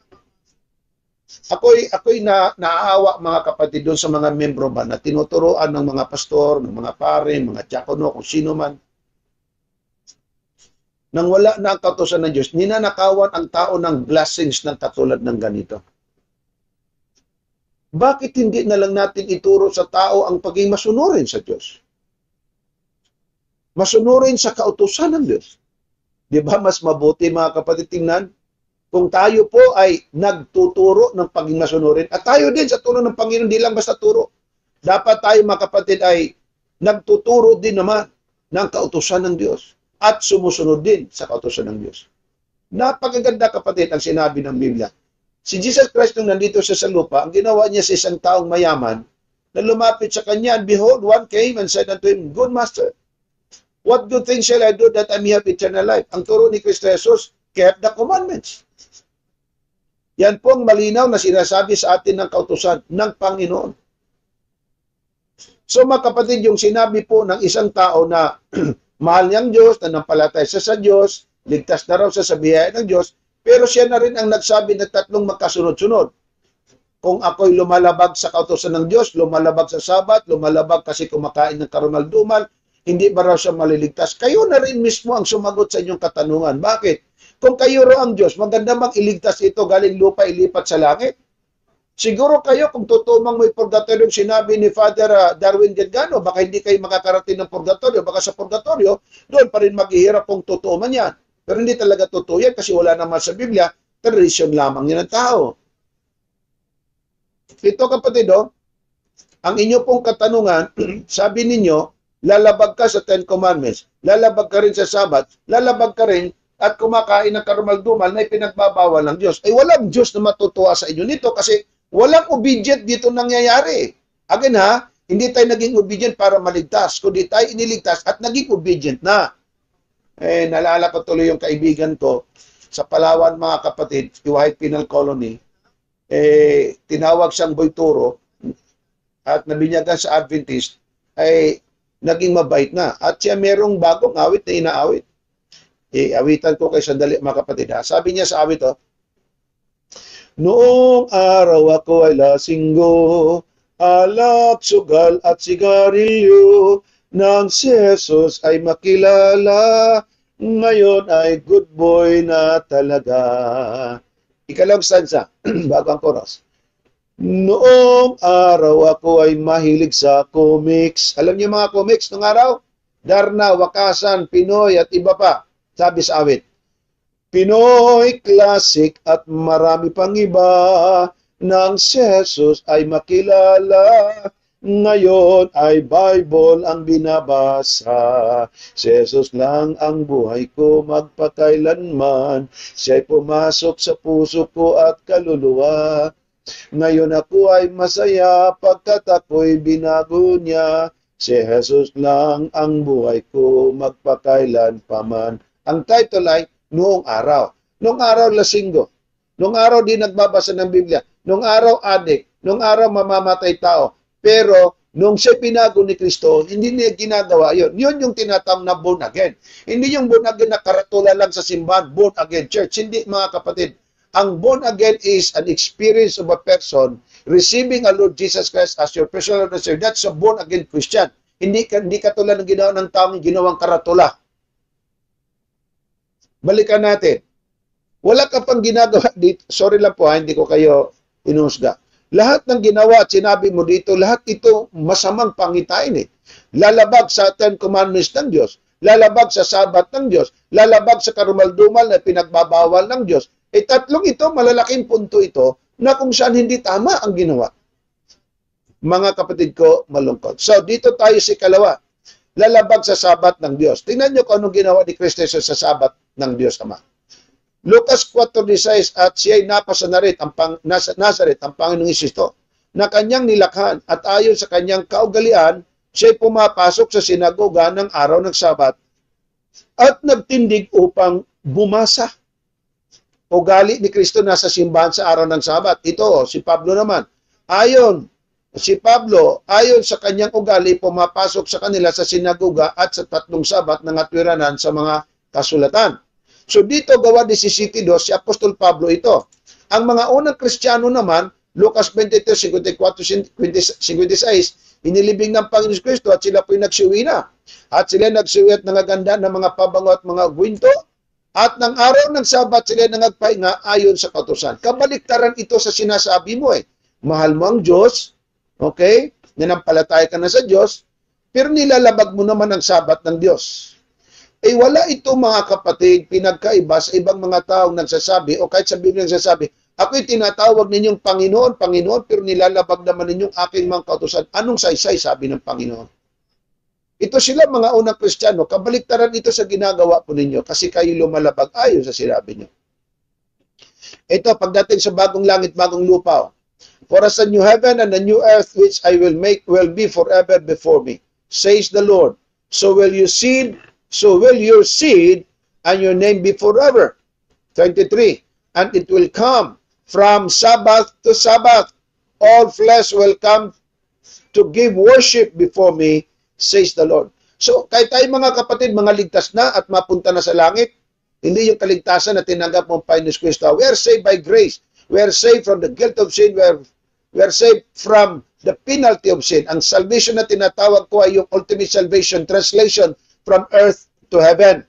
Ako'y naaawa mga kapatid doon sa mga membro ba na tinuturoan ng mga pastor, ng mga pare, mga diakono, kung sino man. Nang wala na ang kautusan ng Diyos, ninanakawan ang tao ng blessings ng katulad ng ganito. Bakit hindi na lang natin ituro sa tao ang pagiging masunurin sa Diyos? Masunurin sa kautusan ng Diyos. Di ba mas mabuti mga kapatid tingnan? Kung tayo po ay nagtuturo ng pagiging masunurin, at tayo din sa tulong ng Panginoon, di lang basta turo. Dapat tayo mga kapatid ay nagtuturo din naman ng kautusan ng Diyos at sumusunod din sa kautusan ng Diyos. Napakaganda kapatid ang sinabi ng Biblia. Si Jesus Christ nung nandito siya sa lupa, ang ginawa niya sa isang taong mayaman na lumapit sa kanya, and behold, one came and said unto him, Good Master, what good thing shall I do that I may have eternal life? Ang turo ni Kristo Jesus, kept the commandments. Yan pong malinaw na sinasabi sa atin ng kautusan ng Panginoon. So mga kapatid, yung sinabi po ng isang tao na mahal niyang Diyos, nanampalataya siya sa Diyos, ligtas na raw sa biyaya ng Diyos, pero siya na rin ang nagsabi na tatlong magkasunod-sunod. Kung ako'y lumalabag sa kautusan ng Diyos, lumalabag sa Sabat, lumalabag kasi kumakain ng karumal-dumal, hindi ba raw siya maliligtas? Kayo na rin mismo ang sumagot sa inyong katanungan. Bakit? Kung kayo raw ang Diyos, maganda mang iligtas ito galing lupa ilipat sa langit. Siguro kayo, kung totoo mang may purgatorio, sinabi ni Father Darwin Delgado, baka hindi kayo makakarating ng purgatorio, baka sa purgatorio, doon pa rin maghihirap kung totoo man yan. Pero hindi talaga totoo yan kasi wala naman sa Biblia, tradisyon lamang yan ng tao. Ito kapatid, ang inyo pong katanungan, sabi ninyo, lalabag ka sa Ten Commandments, lalabag ka rin sa Sabat, lalabag ka rin at kumakain ng karumal-dumal na ipinagbabawal ng Diyos. Ay walang Diyos na matutuwa sa inyo nito kasi walang obedient dito nangyayari. Again ha, hindi tayo naging obedient para maligtas, kundi tayo iniligtas at naging obedient na. Naalala ko tuloy yung kaibigan ko sa Palawan mga kapatid, White Penal Colony, tinawag siyang Boyturo at nabinyagan sa Adventist, ay naging mabait na. At siya merong bagong awit na inaawit. Awitan ko kay sandali mga kapatid ha. Sabi niya sa awit Noong araw ako ay lasinggo, alak, sugal at sigarilyo, nang si Jesus ay makilala, ngayon ay good boy na talaga. Ikalawang stanza, bago ang chorus. Noong araw ako ay mahilig sa comics. Alam niyo mga comics noong araw? Darna, Wakasan, Pinoy at iba pa. Sabi sa awit, Pinoy Classic at marami pang iba, nang si Jesus ay makilala, ngayon ay Bible ang binabasa. Si Jesus lang ang buhay ko magpakailanman, siya'y pumasok sa puso ko at kaluluwa. Ngayon ako ay masaya pagkat ako'y binago niya, si Jesus lang ang buhay ko magpakailan paman. Ang title ay Noong Araw. Noong araw lasinggo. Noong araw di nagbabasa ng Biblia. Noong araw adik. Noong araw mamamatay tao. Pero nung siya pinago ni Kristo, hindi niya ginagawa yun. Yun yung tinatawag na born again. Hindi yung born again na karatula lang sa simbahan, born again church. Hindi mga kapatid. Ang born again is an experience of a person receiving a Lord Jesus Christ as your personal Lord and Savior. That's a born again Christian. Hindi katulad ng ginawa ng taong ginawang karatula. Balikan natin. Wala ka pang ginagawa dito. Sorry lang po hindi ko kayo inusga. Lahat ng ginawa at sinabi mo dito, lahat ito masamang pangitain Lalabag sa Ten Commandments ng Diyos. Lalabag sa Sabat ng Diyos. Lalabag sa karumal-dumal na pinagbabawal ng Diyos. Tatlong ito, malalaking punto ito na kung saan hindi tama ang ginawa. Mga kapatid ko, malungkot. So, dito tayo sa ikalawa. Lalabag sa Sabat ng Diyos. Tingnan nyo kung anong ginawa ni Kristo sa Sabat ng Diyos Ama. Lucas 4:16, at siya'y napasa Nazaret, ang Panginoong Kristo, na kanyang nilakhan at ayon sa kanyang kaugalian, Siya'y pumapasok sa sinagoga ng araw ng Sabat at nagtindig upang bumasa. Ugali ni Kristo nasa simbahan sa araw ng Sabat. Ito, si Pablo naman. Si Pablo, ayon sa kanyang ugali, pumapasok sa kanila sa sinagoga at sa tatlong Sabat ng atwiranan sa mga kasulatan. So dito, gawa 17:2, si Apostol Pablo ito. Ang mga unang Kristiyano naman, Lucas 23, 54, 56, inilibing ng Panginoon Kristo at sila po'y nagsiuwi na. At sila nagsiuwi at nangaganda ng mga pabango at mga gwinto. At ng araw ng Sabat sila nangagpahinga ayon sa kautusan. Kabaliktaran ito sa sinasabi mo Mahal mo ang Diyos, okay? Nanampalataya ka na sa Diyos, pero nilalabag mo naman ang Sabat ng Diyos. Wala ito mga kapatid, pinagkaiba sa ibang mga taong nagsasabi, o kahit sa Biblia nagsasabi, ako'y tinatawag ninyong Panginoon, Panginoon, pero nilalabag naman ninyong aking mga kautusan. Anong saysay, sabi ng Panginoon? Ito sila mga unang Kristiyano, kabaliktaran ito sa ginagawa po ninyo kasi kayo lumalabag ayon sa sinabi nyo. Ito, pagdating sa bagong langit, bagong lupa, for as a new heaven and a new earth which I will make will be forever before me, says the Lord. So will your seed and your name be forever. 23. And it will come from Sabbath to Sabbath. All flesh will come to give worship before me, says the Lord. So, kahit tayo mga kapatid, mga ligtas na at mapunta na sa langit, hindi yung kaligtasan na tinanggap mo pa ni Kristo. We are saved by grace. We are saved from the guilt of sin. We are saved from the penalty of sin. Ang salvation na tinatawag ko ay yung ultimate salvation, translation from earth to heaven.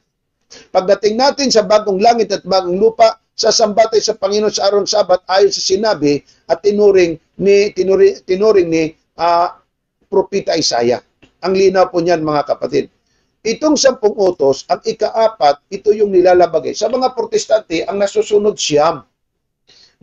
Pagdating natin sa bagong langit at bagong lupa, sasamba tayo sa Panginoon sa araw ng Sabat ayon sa sinabi at tinuring ni Propeta Isaiah. Ang linaw po niyan mga kapatid. Itong 10 utos, ang ika-4, ito yung nilalabagay. Sa mga protestante, ang nasusunod siyam.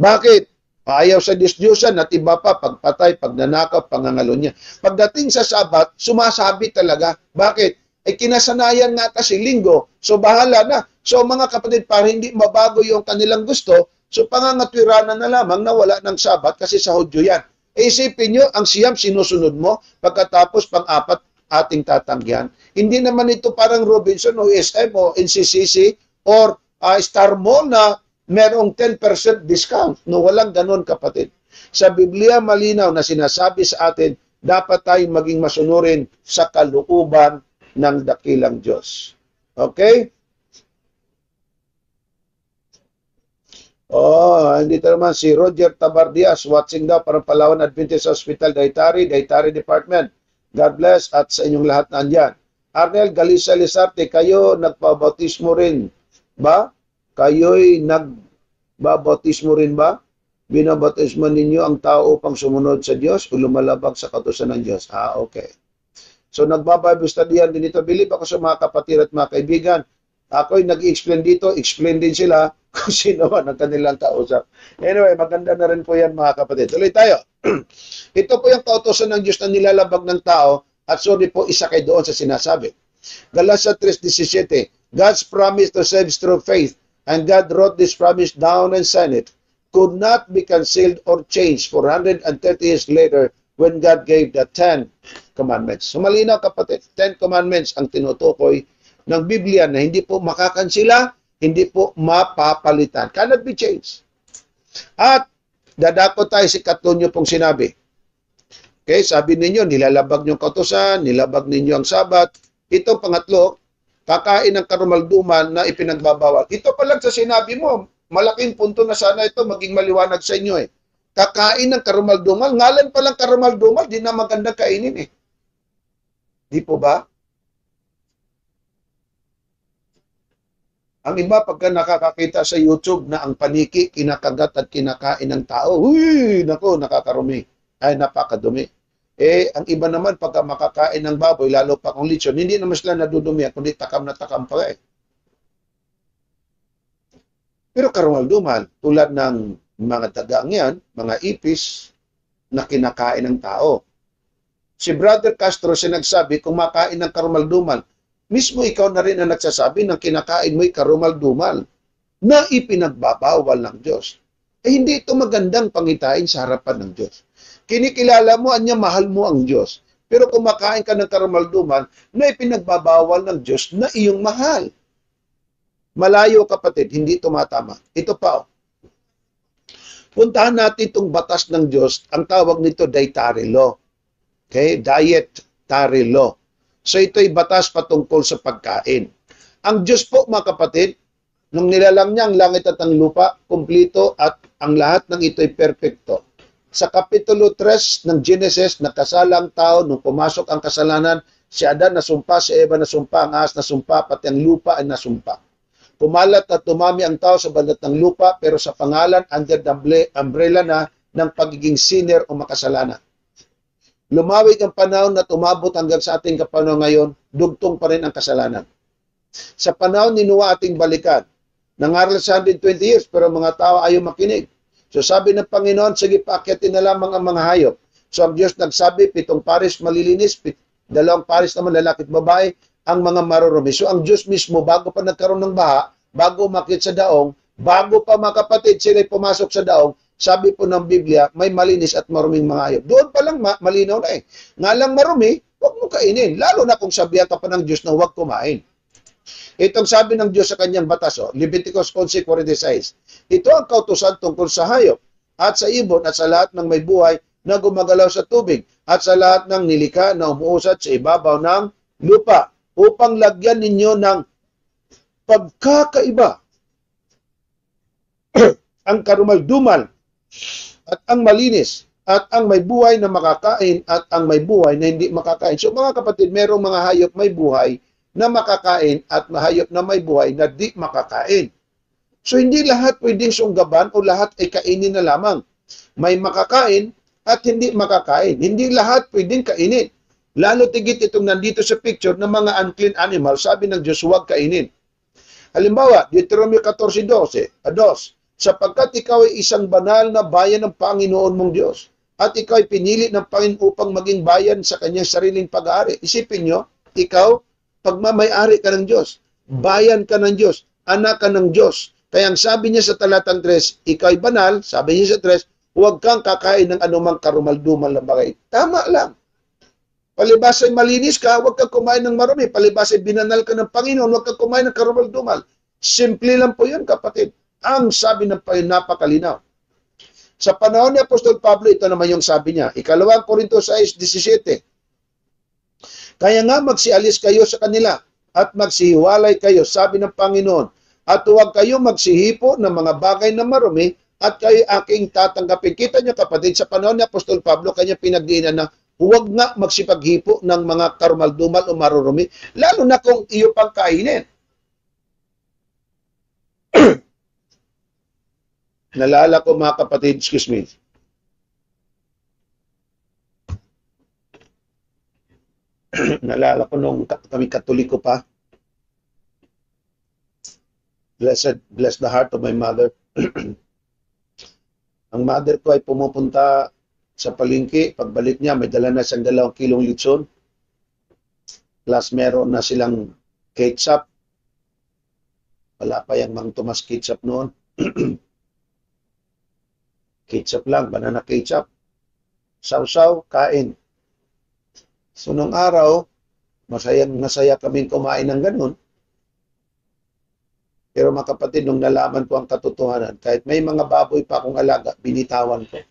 Bakit? Ayaw sa Diyos-Diyosan at iba pa, pagpatay, pagnanakaw, pangangalunya. Pagdating sa Sabat, sumasabi talaga. Bakit? Kinasanayan nga kasi linggo, so bahala na. So mga kapatid, para hindi mabago yung kanilang gusto, so pangangatwiranan na lamang na wala ng Sabat kasi sa Hudyo yan. Isipin nyo, ang siyam sinusunod mo, pagkatapos pang-4 ating tatanggihan. Hindi naman ito parang Robinson o SM o NCCC or Star Mall na merong 10% discount. No, walang ganon kapatid. Sa Biblia malinaw na sinasabi sa atin, dapat tayong maging masunurin sa kalooban ng dakilang Diyos. Okay? Dito naman si Roger Tabardias, watching daw para Palawan Adventist Hospital, Daytari Department. God bless at sa inyong lahat na andyan. Arnel Galisa Lizarte, kayo nagpabautismo rin ba? Kayo'y nagbabautismo rin ba? Binabautismo ninyo ang tao upang sumunod sa Diyos o lumalabag sa kautusan ng Diyos? Okay. So nagbabible study yan din ito. Believe ako sa mga kapatid at mga kaibigan. Ako'y nag-explain dito, explain din sila kung sino man ang kanilang kausap. Anyway, maganda na rin po yan mga kapatid. Tuloy tayo. Ito po yung kautusan ng Diyos na nilalabag ng tao at sorry po isa kay doon sa sinasabi. Galatia 3:17, God's promise to save through faith, and God wrote this promise down and signed it, could not be cancelled or changed 430 years later when God gave the 10 Commandments. So malinaw kapatid, 10 Commandments ang tinutukoy ng Biblia na hindi po makakansila, hindi po mapapalitan. Cannot be changed. At dadako tayo si Katunyo pong sinabi. Okay, sabi ninyo, nilalabag niyo ang kautusan, nilabag ninyo ang Sabat. Ito pangatlo, kakain ng karumalduman na ipinagbabawal. Ito pa lang sa sinabi mo, malaking punto na sana ito maging maliwanag sa inyo Kakain ng karumaldumal, ngalan pa lang karumaldumal, di na magandang kainin Di po ba? Ang iba pagka nakakakita sa YouTube na ang paniki, kinakagat at kinakain ng tao, naku, nakakarumi. Ay, napakadumi. Ang iba naman pagka makakain ng baboy, lalo pa kung lechon, hindi naman sila nadudumi, kundi takam na takam pa Pero karumaldumal, tulad ng mga dagang yan, mga ipis, na kinakain ng tao. Si Brother Castro sinagsabi, kung makain ng karumaldumal, mismo ikaw na rin ang nagsasabi ng kinakain mo'y karumal-dumal na ipinagbabawal ng Diyos. Hindi ito magandang pangitain sa harapan ng Diyos. Kinikilala mo, anya mahal mo ang Diyos. Pero kumakain ka ng karumaldumal na ipinagbabawal ng Diyos na iyong mahal. Malayo, kapatid, hindi tumatama. Ito pa, puntahan natin itong batas ng Diyos. Ang tawag nito dietary law. Okay? Dietary law. So ito'y batas patungkol sa pagkain. Ang Diyos po, mga kapatid, nung nilalang niya ang langit at ang lupa, kumplito at ang lahat ng ito'y perfecto. Sa Kapitulo 3 ng Genesis, nakasalang tao, nung pumasok ang kasalanan, si Adan nasumpa, si Eva nasumpa, ang ahas nasumpa, pati ang lupa ay nasumpa. Kumalat at tumami ang tao sa balat ng lupa, pero sa pangalan, under the umbrella na ng pagiging sinner o makasalanan. Lumawig ang panahon na tumabot hanggang sa ating kapanahon ngayon, dugtong pa rin ang kasalanan. Sa panahon ni Noah ating balikan, nangaral sa 120 years, pero mga tao ayaw makinig. So sabi ng Panginoon, sige, paakyatin na lamang ang mga hayop. So ang Diyos nagsabi, 7 pares malilinis, 2 pares naman lalaki at babae, ang mga marurumi. So ang Diyos mismo, bago pa nagkaroon ng baha, bago umakyat sa daong, bago pa mga kapatid sila'y pumasok sa daong, sabi po ng Biblia, may malinis at maruming mga hayop. Doon pa lang malinaw na eh. Nga lang marumi, huwag mo kainin. Lalo na kung sabihan ka pa ng Diyos na huwag kumain. Itong sabi ng Diyos sa kanyang batas, Leviticus 11:46. Ito ang kautusan tungkol sa hayop at sa ibon at sa lahat ng may buhay na gumagalaw sa tubig at sa lahat ng nilika na umuusad sa ibabaw ng lupa, upang lagyan ninyo ng pagkakaiba ang karumaldumal at ang malinis at ang may buhay na makakain at ang may buhay na hindi makakain. So mga kapatid, merong mga hayop may buhay na makakain at hayop na may buhay na di makakain. So hindi lahat pwedeng sunggaban o lahat ay kainin na lamang. May makakain at hindi makakain. Hindi lahat pwedeng kainin. Lalo tigit itong nandito sa picture ng mga unclean animals, sabi ng Diyos, huwag kainin. Halimbawa, Deuteronomy 14:2, sapagkat ikaw ay isang banal na bayan ng Panginoon mong Diyos, at ikaw ay pinili ng Panginoon upang maging bayan sa kanyang sariling pag-aari. Isipin nyo, ikaw, pagmamay-ari ka ng Diyos, bayan ka ng Diyos, anak ka ng Diyos. Kaya ang sabi niya sa talatang 3, ikaw ay banal, sabi niya sa 3, huwag kang kakain ng anumang karumaldumal na bagay. Tama lang. Palibas ay malinis ka, huwag kang kumain ng marumi. Palibas ay binanal ka ng Panginoon, huwag kang kumain ng karumaldumal. Simple lang po yun, kapatid. Ang sabi ng Panginoon, napakalinaw. Sa panahon ni Apostol Pablo, ito naman yung sabi niya. 2 Korintos 6:17. Kaya nga magsialis kayo sa kanila at magsihiwalay kayo, sabi ng Panginoon. At huwag kayo magsihipo ng mga bagay na marumi at kayo aking tatanggapin. Kita niyo, kapatid, sa panahon ni Apostol Pablo, kanya pinagdiinan na huwag nga magsipaghipo ng mga karumaldumal o marurumi, lalo na kung iyo pang kainin. Nalala ko, mga kapatid, excuse me. Nalala ko nung kami Katoliko pa. Bless the heart of my mother. Ang mother ko ay pumupunta sa palengke, pagbalik niya, may dala na siyang 2 kilong litson. Plus meron na silang ketchup. Wala pa yung Mang Tomas ketchup noon. Ketchup lang, banana ketchup. Sausaw, kain. So nung araw, masaya kaming kumain ng ganun. Pero mga kapatid, nung nalaman ko ang katotohanan, kahit may mga baboy pa akong alaga, binitawan ko.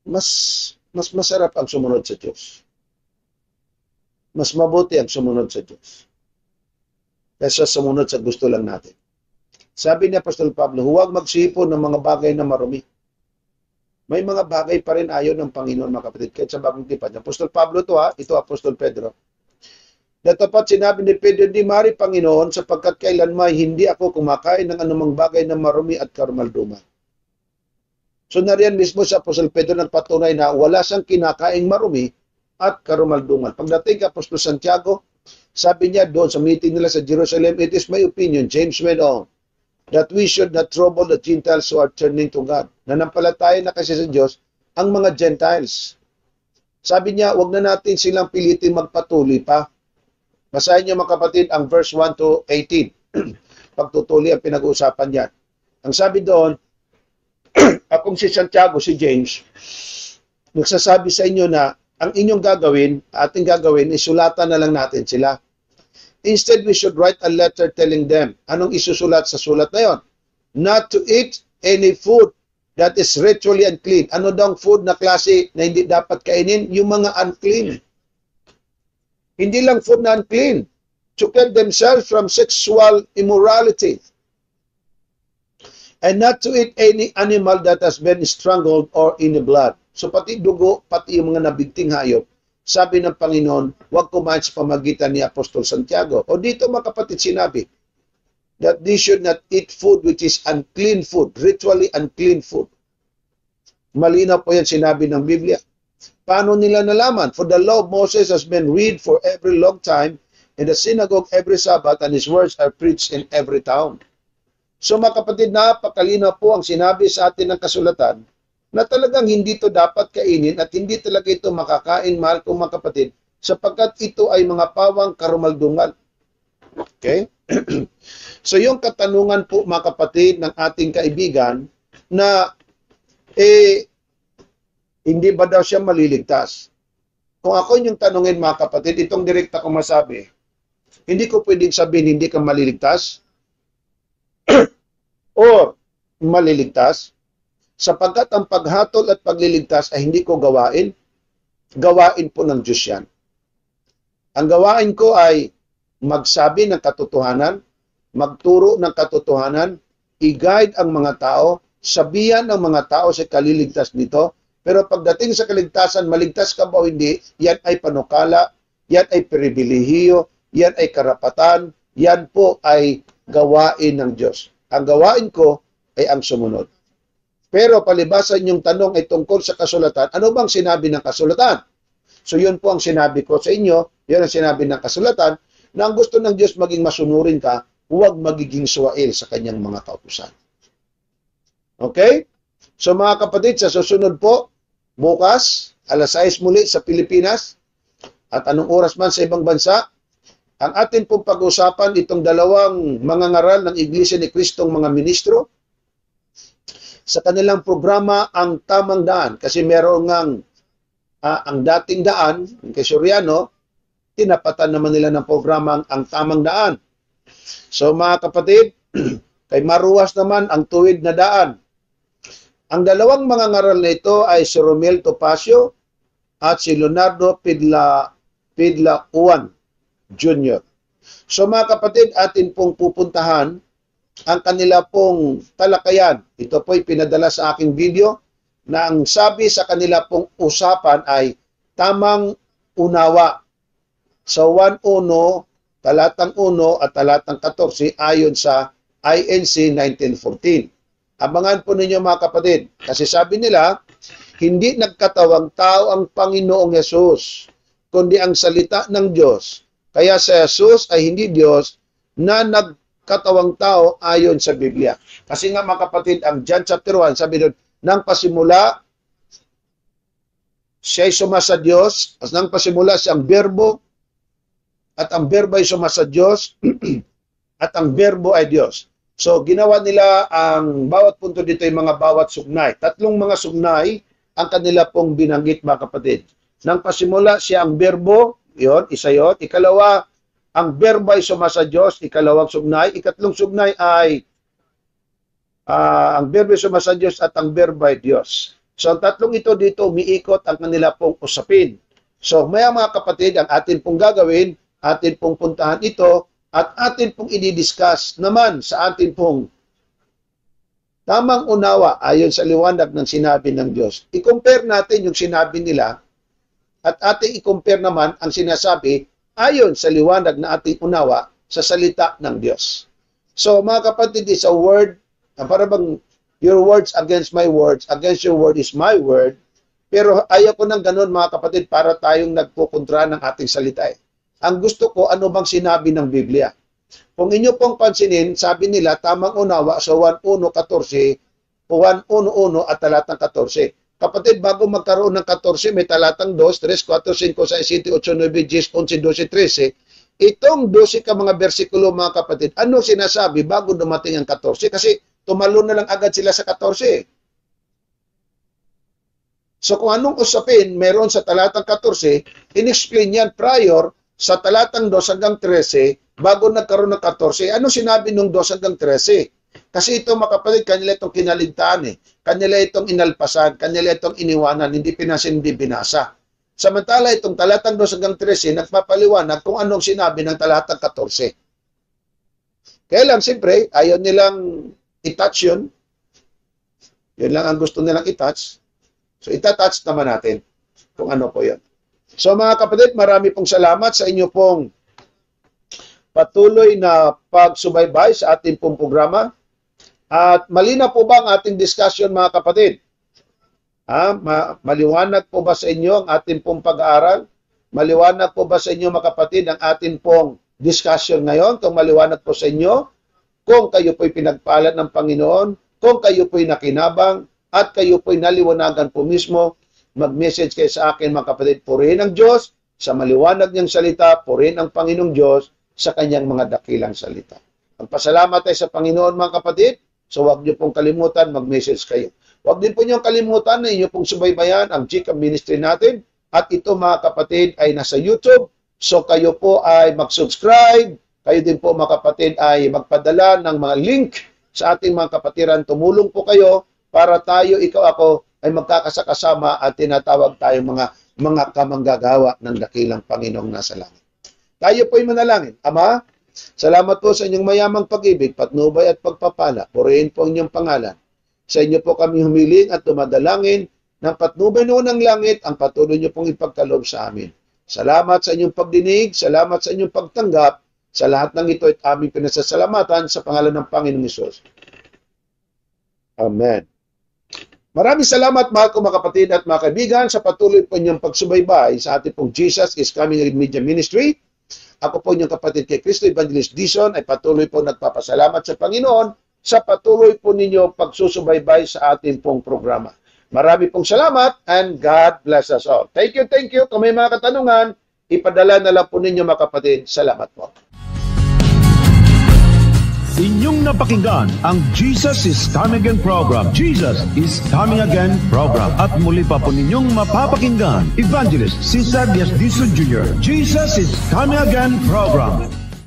Mas masarap ang sumunod sa Diyos. Mas mabuti ang sumunod sa Diyos kaysa sumunod sa gusto lang natin. Sabi ni Apostol Pablo, huwag magsipon ng mga bagay na marumi. May mga bagay pa rin ayaw ng Panginoon, mga kapatid, kahit sa bagong tipan. Apostol Pablo ito Apostol Pedro. Natapat sinabi ni Pedro, di mari Panginoon, sapagkat kailanman hindi ako kumakain ng anumang bagay na marumi at karumaldumal. So nariyan mismo sa Apostol Pedro nagpatunay na wala siyang kinakaing marumi at karumaldumal. Pagdating kay Apostol Santiago, sabi niya doon sa meeting nila sa Jerusalem, it is my opinion, James went on, that we should not trouble the Gentiles who are turning to God. Nanampalataya na kasi sa Diyos ang mga Gentiles. Sabi niya, wag na natin silang pilitin magpatuloy pa. Basahin niyo, mga kapatid, ang verse 1 to 18. Pagtutuloy ang pinag-uusapan niyan. Ang sabi doon, akong si Santiago, si James, nagsasabi sa inyo na ang inyong gagawin, ating gagawin, isulatan na lang natin sila. Instead, we should write a letter telling them. Anong isusulat sa sulat na yon? Not to eat any food that is ritually unclean. Ano daw ang food na klase na hindi dapat kainin? Yung mga unclean. Hindi lang food na unclean. To keep themselves from sexual immorality. And not to eat any animal that has been strangled or in the blood. So pati dugo, pati yung mga nabigting hayop, sabi ng Panginoon, huwag kumain sa pamagitan ni Apostol Santiago. O dito mga kapatid sinabi, that they should not eat food which is unclean food, ritually unclean food. Malinaw po yan sinabi ng Biblia. Paano nila nalaman? For the law of Moses has been read for every long time in the synagogue every Sabbath, and his words are preached in every town. So mga kapatid, napakalinaw po ang sinabi sa atin ng kasulatan na talagang hindi ito dapat kainin at hindi talaga ito makakain, mahal kong mga kapatid, sapagkat ito ay mga pawang karumaldungan. Okay? So yung katanungan po mga kapatid ng ating kaibigan na hindi ba daw siya maliligtas? Kung ako yung tanungin mga kapatid, itong direkta kong masabi, hindi ko pwedeng sabihin hindi ka maliligtas or maliligtas sapagkat ang paghatol at pagliligtas ay hindi ko gawain po ng Diyos yan. Ang gawain ko ay magsabi ng katotohanan, magturo ng katotohanan, i-guide ang mga tao, sabihan ng mga tao sa kaliligtas nito. Pero pagdating sa kaligtasan, maligtas ka ba o hindi, yan ay panukala, yan ay pribilehiyo, yan ay karapatan, yan po ay gawain ng Diyos. Ang gawain ko ay ang sumunod. Pero palibasan yung tanong ay tungkol sa kasulatan, ano bang sinabi ng kasulatan? So yun po ang sinabi ko sa inyo, yun ang sinabi ng kasulatan, na ang gusto ng Diyos maging masunurin ka, huwag magiging suwail sa kanyang mga kautusan. Okay? So mga kapatid, sa susunod po, bukas, alas 6 muli sa Pilipinas, at anong oras man sa ibang bansa, ang atin pong pag-usapan itong dalawang mga ngaral ng Iglesia ni Kristong mga ministro sa kanilang programa Ang Tamang Daan. Kasi meron ngang ang dating daan, kay Soriano, tinapatan naman nila ng programa Ang Tamang Daan. So mga kapatid, kay Maruwas naman ang Tuwid na Daan. Ang dalawang mga ngaral na ito ay si Romel Topacio at si Leonardo Pidlauan Jr. So mga kapatid, atin pong pupuntahan ang kanila pong talakayan. Ito po'y pinadala sa aking video na ang sabi sa kanila pong usapan ay tamang unawa. Sa 1.1, talatang 1 at talatang 14 ayon sa INC 1914. Abangan po ninyo mga kapatid. Kasi sabi nila, hindi nagkatawang tao ang Panginoong Yesus, kundi ang salita ng Diyos. Kaya sa Jesus ay hindi Diyos na nagkatawang tao ayon sa Biblia. Kasi nga mga kapatid, ang John chapter 1, sabi doon, nang pasimula, siya'y sumasa Diyos, at nang pasimula siyang berbo, at ang berbo ay sumasa Diyos, at ang berbo ay Diyos. So, ginawa nila ang bawat punto dito ay mga bawat sugnay. Tatlong mga sugnay ang kanila pong binanggit mga kapatid. Nang pasimula siya ang berbo, yon, isa yon. Ikalawa, ang berbo ay sumasa Diyos, ikalawang sugnay. Ikatlong sugnay ay ang berbo ay sumasa Diyos at ang berbo ay Diyos. So, ang tatlong ito dito, umiikot ang kanila pong usapin. So, mga kapatid, ang atin pong gagawin, atin pong puntahan ito, at atin pong i-discuss naman sa atin pong tamang unawa ayon sa liwanag ng sinabi ng Diyos. I-compare natin yung sinabi nila at ating i-compare naman ang sinasabi ayon sa liwanag na ating unawa sa salita ng Diyos. So mga kapatid, is a word, para bang your words against my words, against your word is my word, pero ayaw ko ng ganun mga kapatid para tayong nagpukontra ng ating salita eh. Ang gusto ko, ano bang sinabi ng Biblia? Kung inyo pong pansinin, sabi nila, tamang unawa sa 1.1.14, 1.1.1 at talatang 14. Kapatid, bago magkaroon ng 14, may talatang 2, 3, 4, 5, 6, 7, 8, 9, 10, 11, 12, 13. Itong 12 ka mga bersikulo mga kapatid, ano sinasabi bago dumating ang 14? Kasi tumalon na lang agad sila sa 14. So kung anong usapin meron sa talatang 14, in-explain yan prior sa talatang 2 hanggang 13 bago nagkaroon ng 14. Ano sinabi nung 2 hanggang 13? Kasi ito mga kapatid, kanila itong kinaligtaan eh. Kanila itong inalpasan, kanila itong iniwanan, hindi pinasin, hindi binasa. Samantala itong talatang 2 hanggang 13, nagpapaliwanag kung anong sinabi ng talatang 14. Kaya lang, siyempre, ayaw nilang i-touch yun. Yun lang ang gusto nilang i-touch. So, itatouch naman natin kung ano po yun. So, mga kapatid, marami pong salamat sa inyo pong patuloy na pagsubaybay sa ating pong programa. At malinaw po ba ang ating discussion, mga kapatid? Maliwanag po ba sa inyo ang ating pong pag-aaral? Maliwanag po ba sa inyo, mga kapatid, ang ating pong discussion ngayon? Kung maliwanag po sa inyo, kung kayo po'y pinagpalad ng Panginoon, kung kayo po'y nakinabang, at kayo po'y naliwanagan po mismo, mag-message kayo sa akin, mga kapatid. Purihin ang Diyos sa maliwanag niyang salita, purihin ang Panginoong Diyos sa kanyang mga dakilang salita. Magpasalamat tayo sa Panginoon, mga kapatid. So huwag niyo pong kalimutan, mag-message kayo. Huwag din po niyo kalimutan na inyo pong subaybayan ang Chika Ministry natin. At ito, mga kapatid, ay nasa YouTube. So kayo po ay mag-subscribe. Kayo din po, mga kapatid, ay magpadala ng mga link sa ating mga kapatiran. Tumulong po kayo para tayo, ikaw, ako, ay magkakasakasama at tinatawag tayo mga kamanggagawa ng dakilang Panginoong nasa langit. Tayo po'y manalangin. Ama, salamat po sa inyong mayamang pag-ibig, patnubay at pagpapala. Purihin po ang inyong pangalan. Sa inyo po kami humiling at dumadalangin ng patnubay noon ng langit, ang patuloy niyo pong ipagkaloob sa amin. Salamat sa inyong pagdinig, salamat sa inyong pagtanggap. Sa lahat ng ito ay aming pinasasalamatan sa pangalan ng Panginoong Hesus. Amen. Maraming salamat, mga kapatid at mga kaibigan, sa patuloy po niyong pagsubaybay sa ating pong Jesus is Coming Media Ministry. Ako po niyong kapatid kay Cristo, Evangelist Dison, ay patuloy po nagpapasalamat sa Panginoon sa patuloy po ninyong pagsusubaybay sa ating pong programa. Marami pong salamat and God bless us all. Thank you, thank you. Kung may mga katanungan, ipadala na lang po ninyo, mga kapatid. Salamat po. Inyong napakinggan ang Jesus is Coming Again program. Jesus is Coming Again program. At muli pa po ninyong mapapakinggan Evangelist Cesar Diaz Dizon Jr. Jesus is Coming Again program.